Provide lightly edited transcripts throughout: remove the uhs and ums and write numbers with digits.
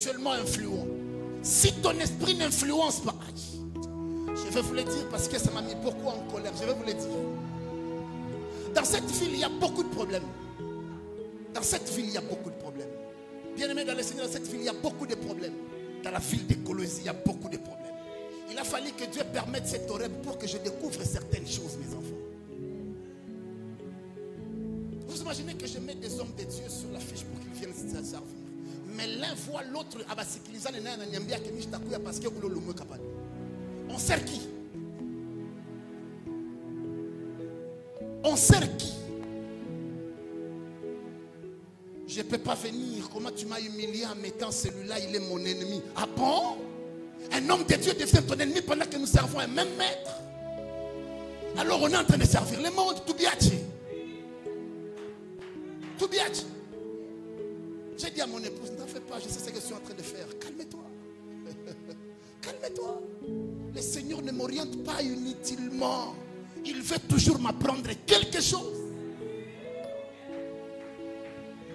seulement influent. Si ton esprit n'influence pas, je vais vous le dire parce que ça m'a mis beaucoup en colère. Je vais vous le dire. Dans cette ville, il y a beaucoup de problèmes. Dans cette ville, il y a beaucoup de problèmes. Bien-aimés dans le Seigneur, dans cette ville, il y a beaucoup de problèmes. Dans la ville de Colosie, il y a beaucoup de problèmes. Il a fallu que Dieu permette cette oreille pour que je découvre certaines choses, mes enfants. Vous imaginez que je mets des hommes de Dieu sur la fiche pour qu'ils viennent se servir. Mais l'un voit l'autre. On sert qui? On sert qui? Je ne peux pas venir. Comment tu m'as humilié en mettant celui-là, il est mon ennemi. Ah bon? Un homme de Dieu devient ton ennemi pendant que nous servons un même maître. Alors on est en train de servir le monde. Tout bien. Tout bien. J'ai dit à mon épouse, n'en fais pas, je sais ce que je suis en train de faire. Calme-toi. Calme-toi. Le Seigneur ne m'oriente pas inutilement. Il veut toujours m'apprendre quelque chose.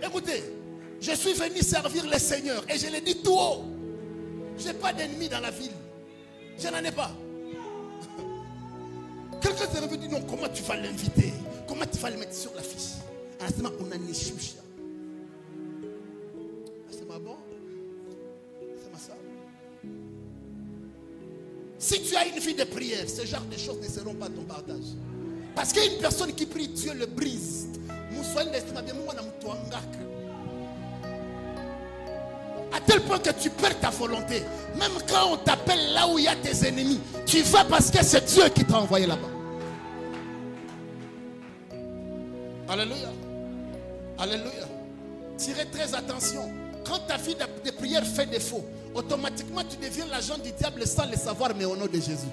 Écoutez, je suis venu servir le Seigneur et je l'ai dit tout haut. Je n'ai pas d'ennemis dans la ville. Je n'en ai pas. Quelqu'un s'est revenu, non, comment tu vas l'inviter? Comment tu vas le mettre sur la fiche? À ce moment, on a une choucha. C'est ma bon. C'est ma soeur. Si tu as une vie de prière, ce genre de choses ne seront pas ton partage. Parce qu'une personne qui prie, Dieu le brise. À tel point que tu perds ta volonté. Même quand on t'appelle là où il y a tes ennemis, tu vas parce que c'est Dieu qui t'a envoyé là-bas. Alléluia. Alléluia. Tirez très attention. Quand ta vie de prière fait défaut, automatiquement tu deviens l'agent du diable sans le savoir, mais au nom de Jésus.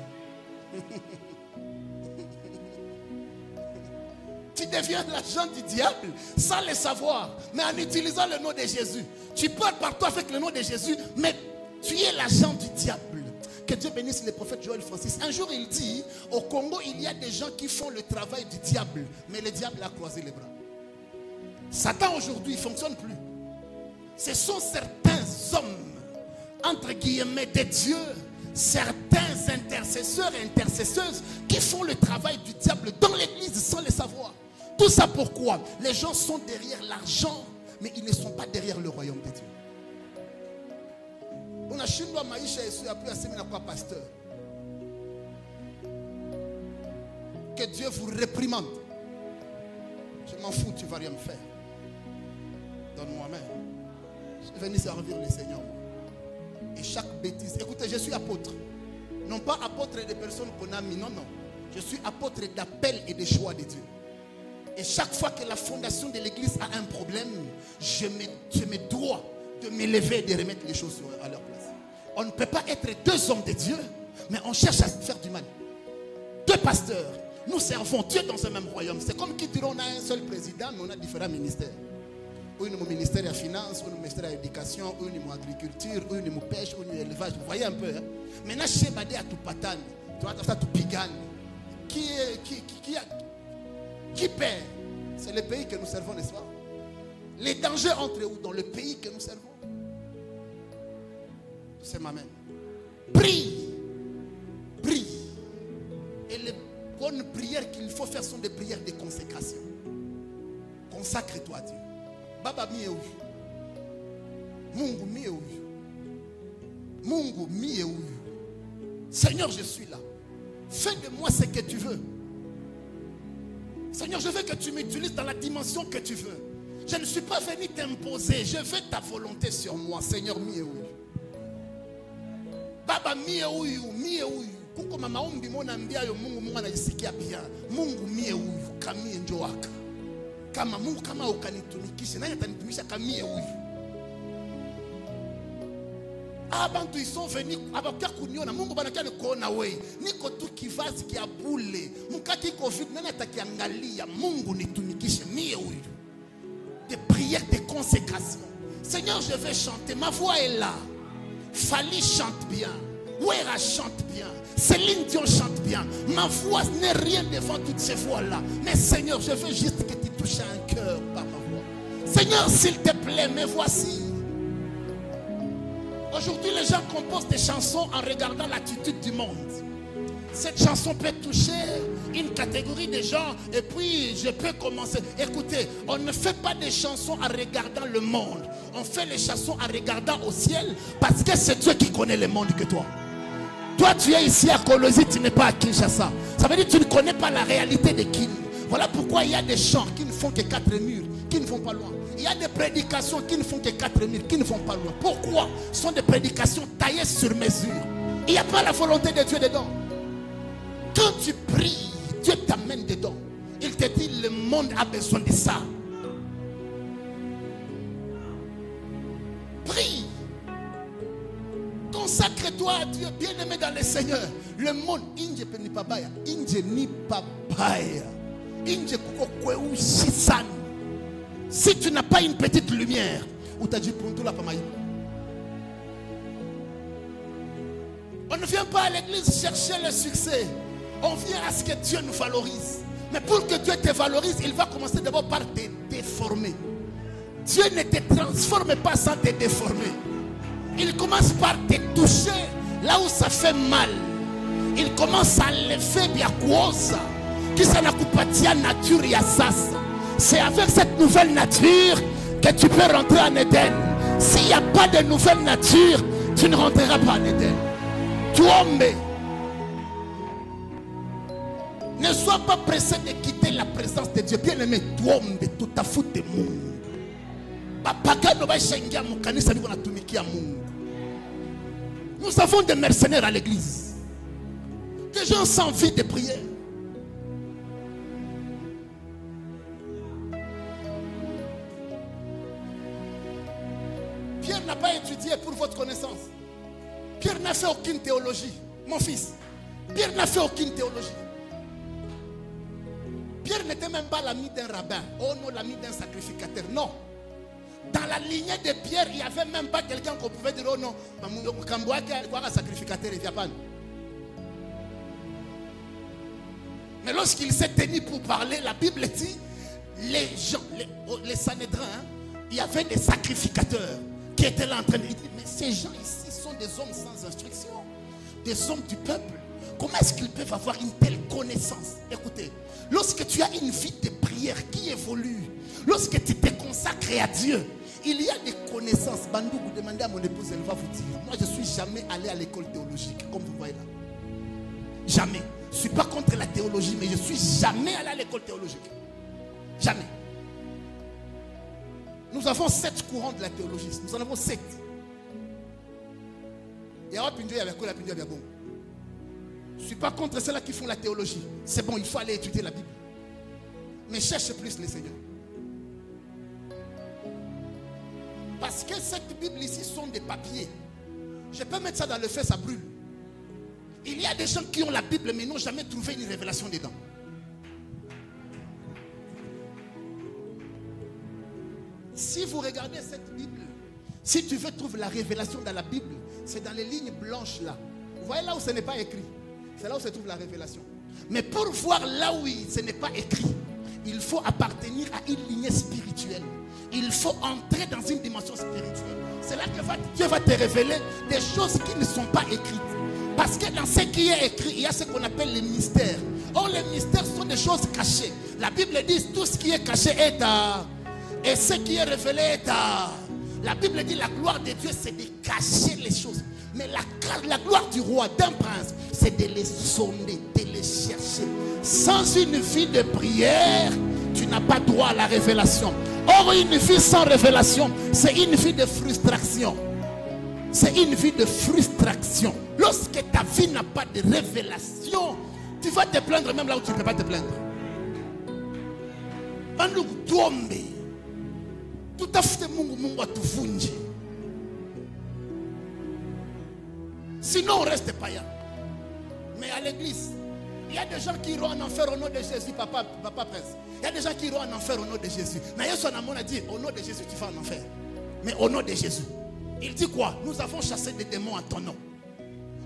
Tu deviens l'agent du diable sans le savoir, mais en utilisant le nom de Jésus. Tu parles partout avec le nom de Jésus, mais tu es l'agent du diable. Que Dieu bénisse le prophète Joël Francis. Un jour il dit, au Congo il y a des gens qui font le travail du diable, mais le diable a croisé les bras. Satan aujourd'hui ne fonctionne plus. Ce sont certains hommes, entre guillemets, de Dieu, certains intercesseurs et intercesseuses qui font le travail du diable dans l'église sans le savoir. Tout ça pourquoi? Les gens sont derrière l'argent, mais ils ne sont pas derrière le royaume de Dieu. On a chinois maïcha et après à quoi pasteur. Que Dieu vous réprimande. Je m'en fous, tu ne vas rien me faire. Donne-moi main. Je suis venu servir le Seigneur. Et chaque bêtise. Écoutez, je suis apôtre. Non pas apôtre des personnes qu'on a mis. Non, non. Je suis apôtre d'appel et de choix de Dieu. Et chaque fois que la fondation de l'église a un problème, je me dois de m'élever et de remettre les choses à leur place. On ne peut pas être deux hommes de Dieu, mais on cherche à se faire du mal. Deux pasteurs. Nous servons Dieu dans un même royaume. C'est comme qui diront on a un seul président, mais on a différents ministères. Une au ministère de la finance, une au ministère de l'éducation, une au agriculture, une au pêche, une au élevage. Vous voyez un peu. Hein? Maintenant, chez Badé à tout patane, tu vas faire tout pigane. Qui paie? C'est le pays que nous servons, n'est-ce pas? Les dangers entrent où? Dans le pays que nous servons. C'est ma main. Prie. Prie. Et les bonnes prières qu'il faut faire sont des prières de consécration. Consacre-toi à Dieu. Baba mie Mungu mie Mungu mie Seigneur, je suis là. Fais de moi ce que tu veux. Seigneur, je veux que tu m'utilises dans la dimension que tu veux. Je ne suis pas venu t'imposer. Je veux ta volonté sur moi. Seigneur, mie Baba mie Kuko mama ombi mona mbia yo Mungu Mungu anajisikia bien. Mungu mie kamie njoaka. Kama Mungu kama ukanitumikisha, nani atanitumisha kamie huyu? Abantu ils sont venus abakia kuniona Mungu banakia nikuona wewe. Niko tu kivazi kia bule. Mukaki covid nani atakiangalia? Mungu nitumikishe mie huyu. Des prières de consécration. Seigneur, je vais chanter. Ma voix est là. Fali chante bien. Ouera chante bien. Céline Dion chante bien. Ma voix n'est rien devant toutes ces voix-là. Mais Seigneur, je veux juste que tu touches à un cœur par ma voix. Seigneur, s'il te plaît, me voici. Aujourd'hui, les gens composent des chansons en regardant l'attitude du monde. Cette chanson peut toucher une catégorie de gens et puis je peux commencer. Écoutez, on ne fait pas des chansons en regardant le monde. On fait les chansons en regardant au ciel parce que c'est Dieu qui connaît le monde que toi. Toi, tu es ici à Kolosi, tu n'es pas à Kinshasa. Ça veut dire que tu ne connais pas la réalité de Kin. Voilà pourquoi il y a des chants qui ne font que 4 murs, qui ne vont pas loin. Il y a des prédications qui ne font que 4 murs, qui ne vont pas loin. Pourquoi? Ce sont des prédications taillées sur mesure. Il n'y a pas la volonté de Dieu dedans. Quand tu pries, Dieu t'amène dedans. Il te dit, le monde a besoin de ça. Prie. Consacre-toi à Dieu, bien-aimé dans le Seigneur. Le monde, inje ni pabaya, inje ni pabaya, inje kuko kweu shisan. Si tu n'as pas une petite lumière, ou t'as dit pour tout la pamaï. On ne vient pas à l'église chercher le succès. On vient à ce que Dieu nous valorise. Mais pour que Dieu te valorise, il va commencer d'abord par te déformer. Dieu ne te transforme pas sans te déformer. Il commence par te toucher là où ça fait mal. Il commence à enlever bien quoi qui ça n'a pas de nature et à ça. C'est avec cette nouvelle nature que tu peux rentrer en Éden. S'il n'y a pas de nouvelle nature, tu ne rentreras pas en Éden. Tombe. Ne sois pas pressé de quitter la présence de Dieu. Bien aimé, tombe tout à fait de monde. Nous avons des mercenaires à l'église. Des gens sans vie de prière. Pierre n'a pas étudié pour votre connaissance. Pierre n'a fait aucune théologie. Mon fils, Pierre n'a fait aucune théologie. Pierre n'était même pas l'ami d'un rabbin. Oh non, l'ami d'un sacrificateur. Non. Dans la lignée de Pierre, il n'y avait même pas quelqu'un qu'on pouvait dire, oh non, un sacrificateur et Japan. Mais lorsqu'il s'est tenu pour parler, la Bible dit, les gens, les Sanhédrins, il y avait des sacrificateurs qui étaient là en train de dire, mais ces gens ici sont des hommes sans instruction, des hommes du peuple. Comment est-ce qu'ils peuvent avoir une telle connaissance? Écoutez, lorsque tu as une vie de prière qui évolue, lorsque tu te consacres à Dieu, il y a des connaissances. Bandou, vous demandez à mon épouse, elle va vous dire. Moi, je ne suis jamais allé à l'école théologique, comme vous voyez là. Jamais. Je ne suis pas contre la théologie, mais je ne suis jamais allé à l'école théologique. Jamais. Nous avons 7 courants de la théologie. Nous en avons 7. Il y a bon. Je ne suis pas contre ceux-là qui font la théologie. C'est bon, il faut aller étudier la Bible. Mais cherche plus le Seigneur. Parce que cette Bible ici sont des papiers. Je peux mettre ça dans le feu, ça brûle. Il y a des gens qui ont la Bible mais n'ont jamais trouvé une révélation dedans. Si vous regardez cette Bible, si tu veux trouver la révélation dans la Bible, c'est dans les lignes blanches là. Vous voyez là où ce n'est pas écrit? C'est là où se trouve la révélation. Mais pour voir là où ce n'est pas écrit, il faut appartenir à une lignée spirituelle. Il faut entrer dans une dimension spirituelle. C'est là que Dieu va te révéler des choses qui ne sont pas écrites. Parce que dans ce qui est écrit, il y a ce qu'on appelle les mystères. Or, les mystères sont des choses cachées. La Bible dit tout ce qui est caché est à... Et ce qui est révélé est à... La Bible dit la gloire de Dieu, c'est de cacher les choses. Mais la gloire du roi, d'un prince, c'est de les sonder, de les chercher. Sans une vie de prière, tu n'as pas droit à la révélation. Or, une vie sans révélation, c'est une vie de frustration. C'est une vie de frustration. Lorsque ta vie n'a pas de révélation, tu vas te plaindre même là où tu ne peux pas te plaindre. Tout à fait, sinon on reste païen. Mais à l'église, il y a des gens qui iront en enfer au nom de Jésus, papa prince. Il y a des gens qui iront en enfer au nom de Jésus. Mais Yesu a dit, au nom de Jésus tu vas en enfer. Mais au nom de Jésus. Il dit quoi? Nous avons chassé des démons en ton nom.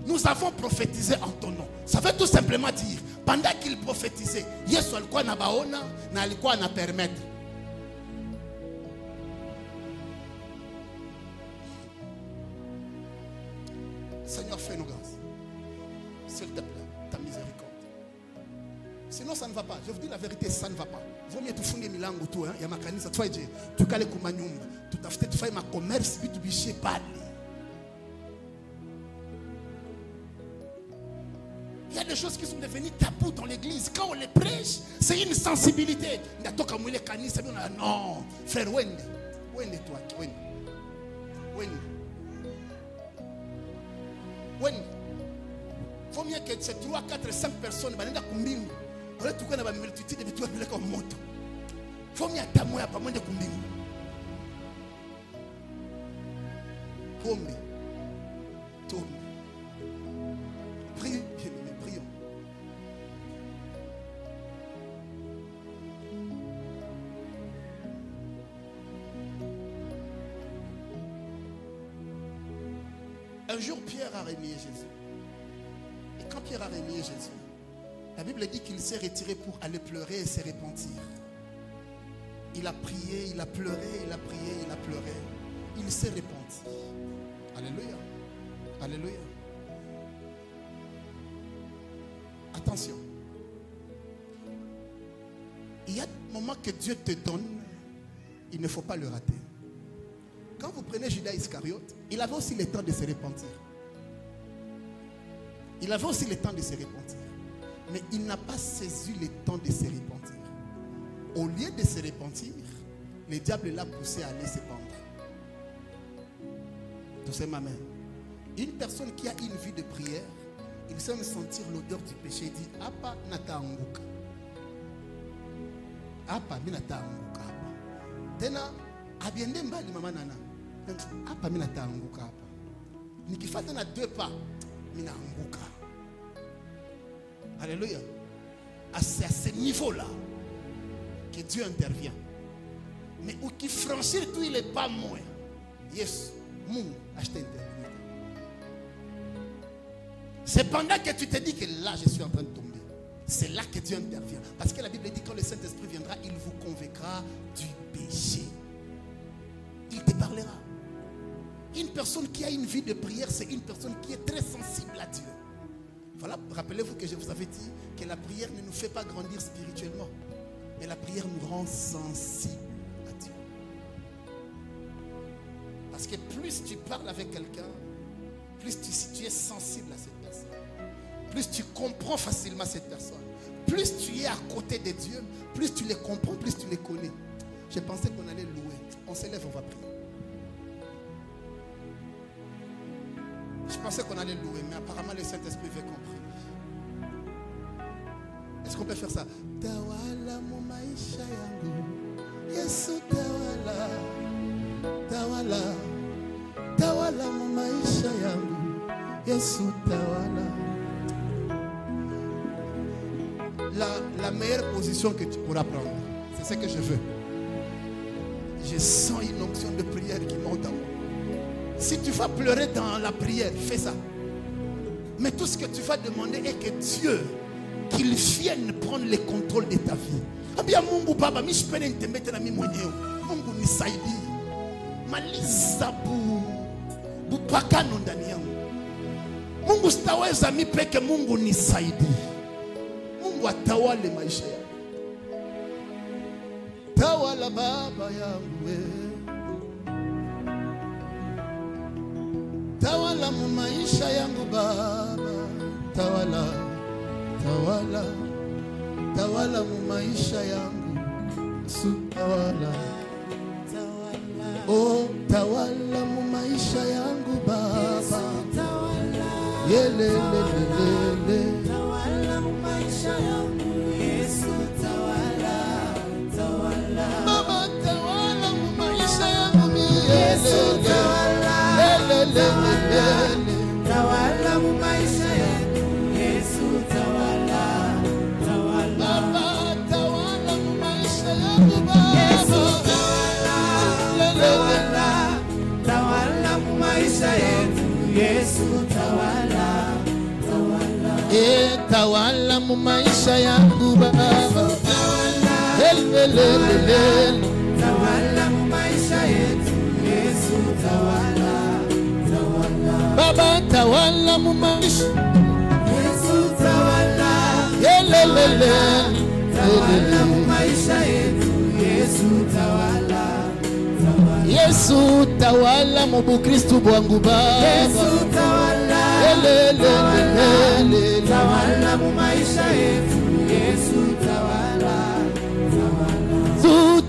Nous avons prophétisé en ton nom. Ça veut tout simplement dire, pendant qu'il prophétisait, Yesu alikuwa na baona na alikuwa na permettre. Seigneur, fais-nous grâce. S'il te plaît, ta miséricorde. Sinon, ça ne va pas. Je vous dis la vérité, ça ne va pas. Vaut mieux tout fouiller milango tout, hein. Il y a ma canisse, tu vois, tu calais comme manyumba. Tu t'as fait, tu fais ma commerce, puis tu bichais pas. Il y a des choses qui sont devenues tabous dans l'église. Quand on les prêche, c'est une sensibilité. Non, frère, Wende. Wende, toi, Wende. Wende. Wende. Il faut mieux que ces 3, 4, 5 personnes, il faut mieux que moi, pas moins de combien. Tombe. Tombe. Prions, prions. Un jour, Pierre a remis Jésus. Et quand Pierre a remis Jésus, la Bible dit qu'il s'est retiré pour aller pleurer et se repentir. Il a prié, il a pleuré, il a prié, il a pleuré. Il s'est repenti. Alléluia. Alléluia. Attention. Il y a des moments que Dieu te donne, il ne faut pas le rater. Quand vous prenez Judas Iscariote, il avait aussi le temps de se repentir. Il avait aussi le temps de se repentir. Mais il n'a pas saisi le temps de se repentir. Au lieu de se repentir, le diable l'a poussé à aller se pendre. Tout c'est ma mère. Une personne qui a une vie de prière, il sait sentir l'odeur du péché. Il dit, Apa nata anguka. Apa minata anguka. Tena, abiende mbali mama nana. Apa minata anguka apa. Nikifata na 2 pas, mina anguka. Alléluia. C'est à ce niveau-là que Dieu intervient. Mais où qui franchit tout, il n'est pas moins. Yes, mon acheter intervenir. C'est pendant que tu te dis que là, je suis en train de tomber. C'est là que Dieu intervient. Parce que la Bible dit quand le Saint-Esprit viendra, il vous convaincra du péché. Il te parlera. Une personne qui a une vie de prière, c'est une personne qui est très sensible à Dieu. Voilà, rappelez-vous que je vous avais dit que la prière ne nous fait pas grandir spirituellement. Mais la prière nous rend sensibles à Dieu. Parce que plus tu parles avec quelqu'un, plus tu es sensible à cette personne. Plus tu comprends facilement cette personne. Plus tu es à côté de Dieu, plus tu les comprends, plus tu les connais. Je pensais qu'on allait louer. On s'élève, on va prier. Je pensais qu'on allait louer, mais apparemment le Saint-Esprit veut comprendre. Est-ce qu'on peut faire ça? Tawala mu maisha yangu, Yesu tawala, tawala, tawala mu maisha yangu, Yesu tawala. La meilleure position que tu pourras prendre, c'est ce que je veux. Je sens une onction de prière qui monte en moi. Si tu vas pleurer dans la prière, fais ça. Mais tout ce que tu vas demander est que Dieu, qu'il vienne prendre le contrôle de ta vie. Abia Mungu baba, mi shipene nitembete na mimi mwenyewe. Mungu nisaidie. Maliza bupakano ndani yangu. Mungu sitaweza mi peke, Mungu nisaidie. Mungu atawale maisha yangu. Tawala baba yangu wewe. Tawala mu maisha yangu baba. Tawala, tawala, tawala mu maisha yangu. Tawala, oh tawala mu maisha yangu baba. Yelelelelele. Tawala mu maisha yangu Yesu. Tawala, tawala. Baba tawala mu maisha yangu Yesu. Tawala. Tawala mu maisha yangu Yesu. Tawala, tawala. Baba tawala mu maisha yangu baba. Yesu tawala, tawala. Tawala mu maisha yangu Yesu. Tawala, tawala. Tawala mu maisha yangu baba. Tawala, tawala mu maisha yangu Yesu. Tawala, tawala. Baba tawala mu maisha. Yesu tawala. Yelelele. Tawala mu maisha yetu. Yesu tawala. Yesu tawala mu Bukristo bwangu Baba. Yesu tawala. Yelelele. Tawala mu maisha yetu. Yesu tawala.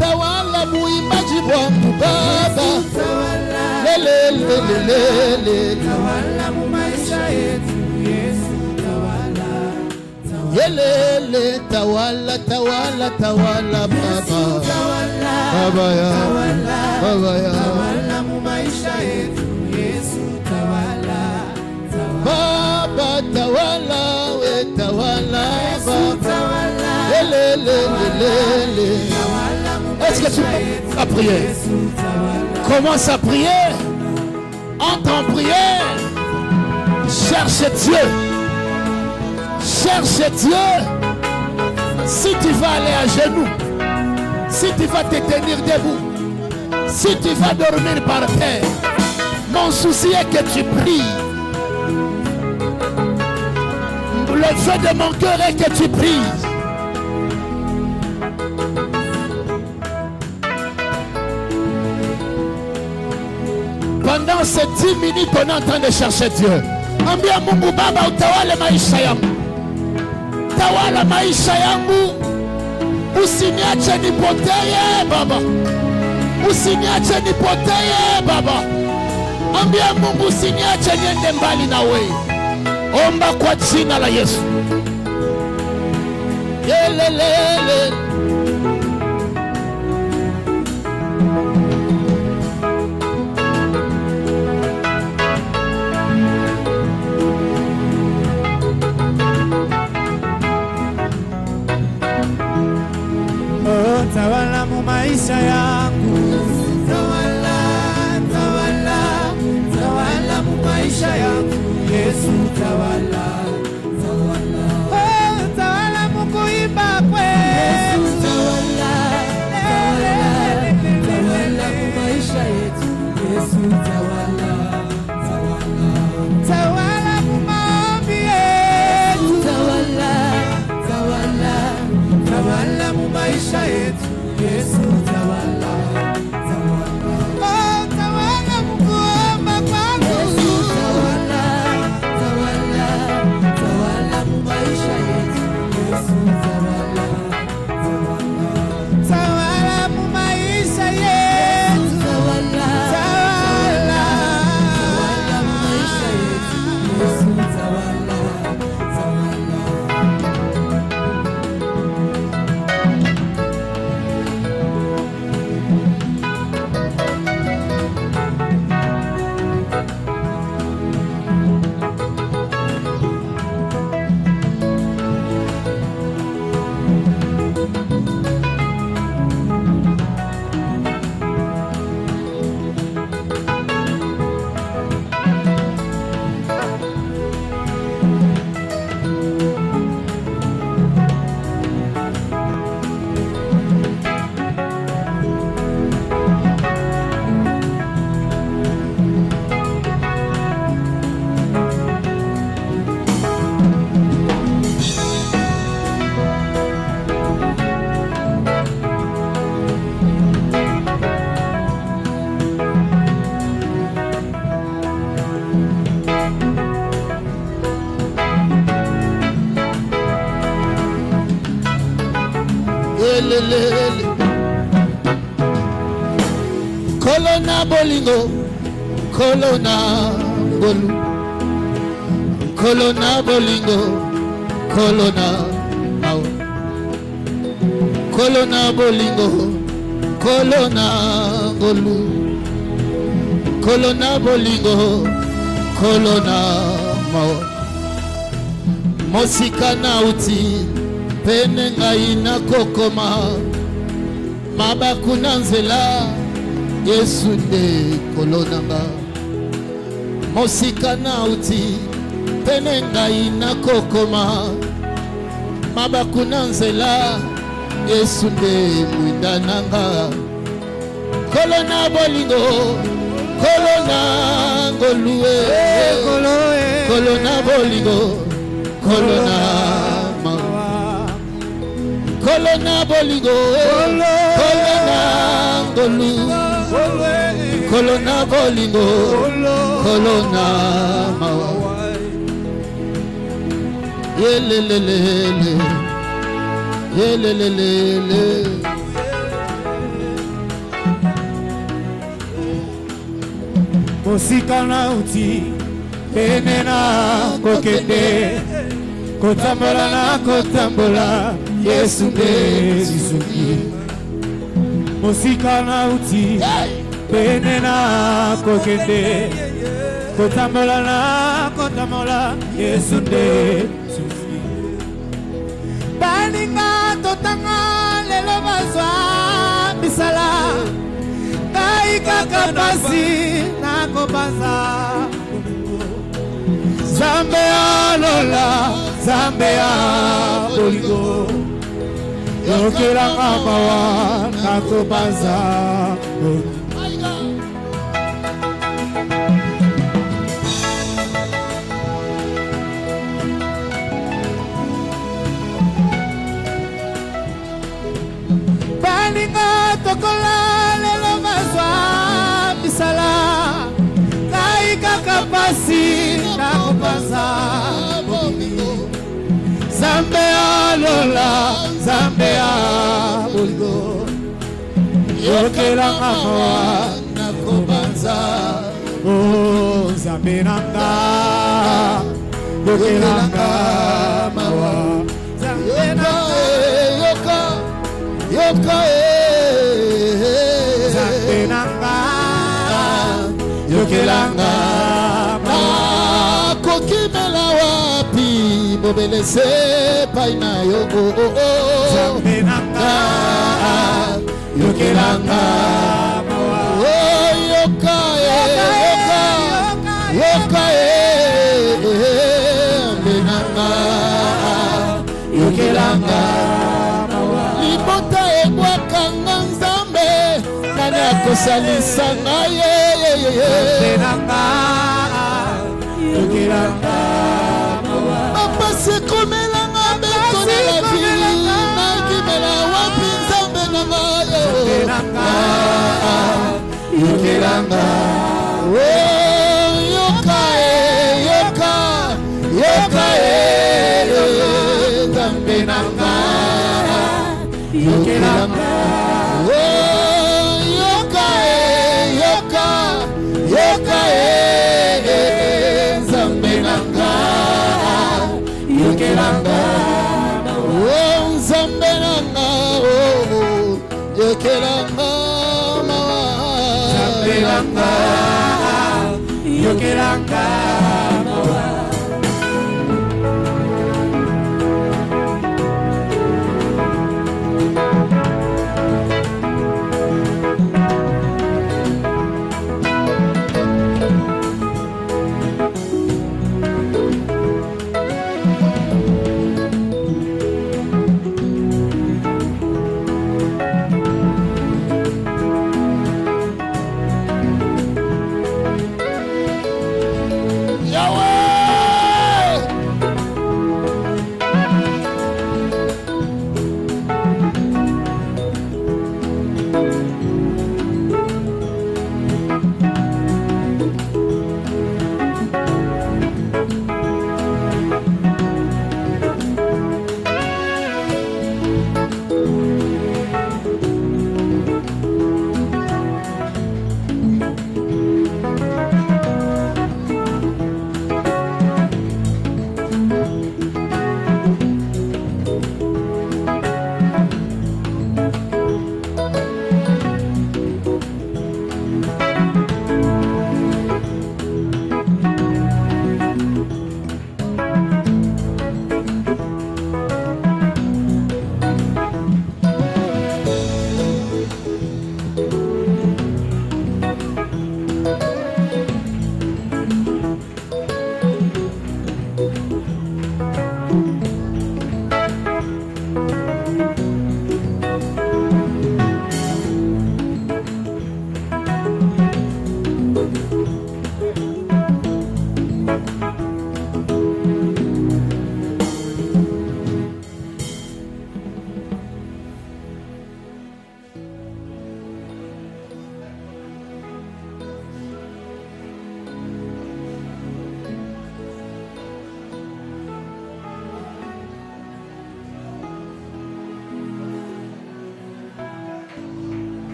Tawala mu imbaji bwangu Baba. Tawala. Lelelele. Tawala mu maisha yetu. Yesu tawala. Yelele tawala tawala tawala Baba. Tawala. Baba ya. Baba ya. Tawala mu maisha yetu. Yesu tawala. Baba tawala we tawala Baba. Lelelele. Est-ce que tu peux prier? Commence à prier. Entre en prière. Cherche Dieu. Cherche Dieu. Si tu vas aller à genoux, si tu vas te tenir debout, si tu vas dormir par terre, mon souci est que tu pries. Le feu de mon cœur est que tu pries. Pendant ces 10 minutes, on est en train de chercher Dieu. Ambia Mungu Baba utawale maisha yangu. Tawala maisha yangu. Usiniache nipotee Baba. Usiniache nipotee Baba. Ambia Mungu usiniache niende mbali na wewe. Omba kwa jina la Yesu. Yelelele. Tawala mu maisha yangu. Tawala, tawala, tawala mu maisha yangu. Yesu tawala, tawala. Oh, tawala mu kuimba kwetu. Yesu tawala, tawala, tawala mu maisha yetu. Yesu tawala, tawala. Tawala mu maombi yetu. Tawala, tawala, tawala mu maisha yetu. Yesu tawala, tawala. Oh, tawala mu kuomba kwangu. Yesu tawala, tawala, tawala mu maisha yetu. Yesu tawala, tawala. Tawala mu maisha yetu. Tawala, tawala, tawala mu maisha yetu. Yesu tawala, tawala. Lelelele. Kolona bolingo. Kolona bolu. Kolona bolingo. Kolona mau. Kolona bolingo. Kolona bolu. Kolona bolingo. Kolona mau. Mosika na uti. Pene ngai na kokoma mabakuna nzela Yesu nde kolonanga mosika na uti pene ngai na kokoma mabakuna nzela Yesu nde mwindananga kolona bolingo kolona ngolue Kolona bolingo, kolona mawa. Kolona bolingo, kolona ngolu. Kolona bolingo, kolona mawa. Yelelelele, yelelelele. Mosika na uti benena kokende kotambola na kotambola Yesu nde Suzuki. Mosika na uti benena kokende kotambola na kotambola Yesu nde Suzuki. Baninga totanga lelo bazwa bisala kaka basi na kobanza Zambe alola Zambe aboligo Yokela mawa na kobanza Baninga tokola Bisala Kaika kapasi na kupaza Zambe alola Zambe aboligo Yokela mawa na kupaza Oh Zambe nanga Yokela mawa Zambe nanga Yoka Yoka Zambenanga Yokelanga Kokimela wapi Bobelese paina yoko Zambenanga Yokelanga Yoka Yoka Yoka Zambenanga Yokelanga Libota egwakanga Nzambe Nani akosalisa na ye Zambenanga Yokelanga Papa se komelanga Bekone la vie Nakimela wapi Nzambe nanga Zambenanga Yokelanga Yoka Yoka Yoka Zambenanga Yokelanga Yoka Yoka Yoka Zambenanga Yokelanga Zambenanga Yokelanga Zambenanga Yokelanga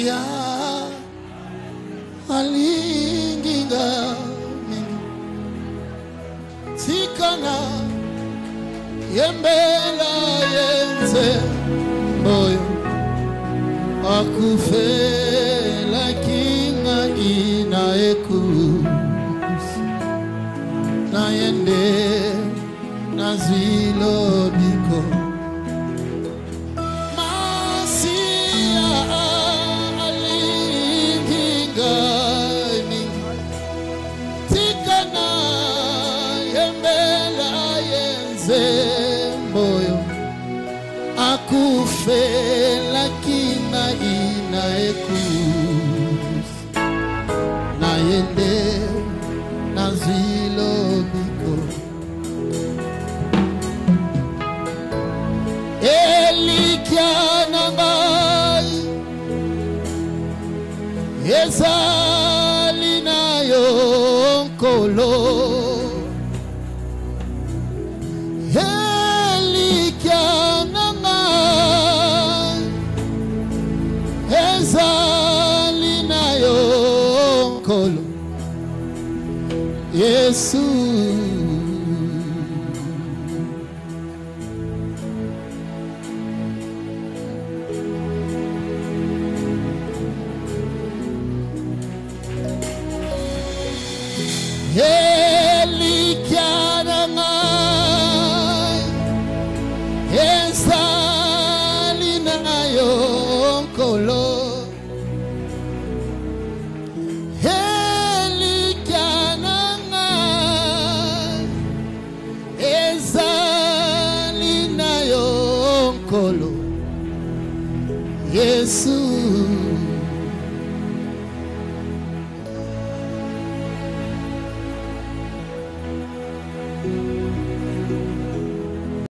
Masia alinginga Tikana yembela yenze moyo akufela kinga inaeku na yende nazilo biko Masia alinginga Tikana yembela yenze moyo akufela kinga inaekus na yende nazilo biko elikiana ngai ezalinayo nkolo Yesu Elikiana ngai ezalinayo nkolo Yesu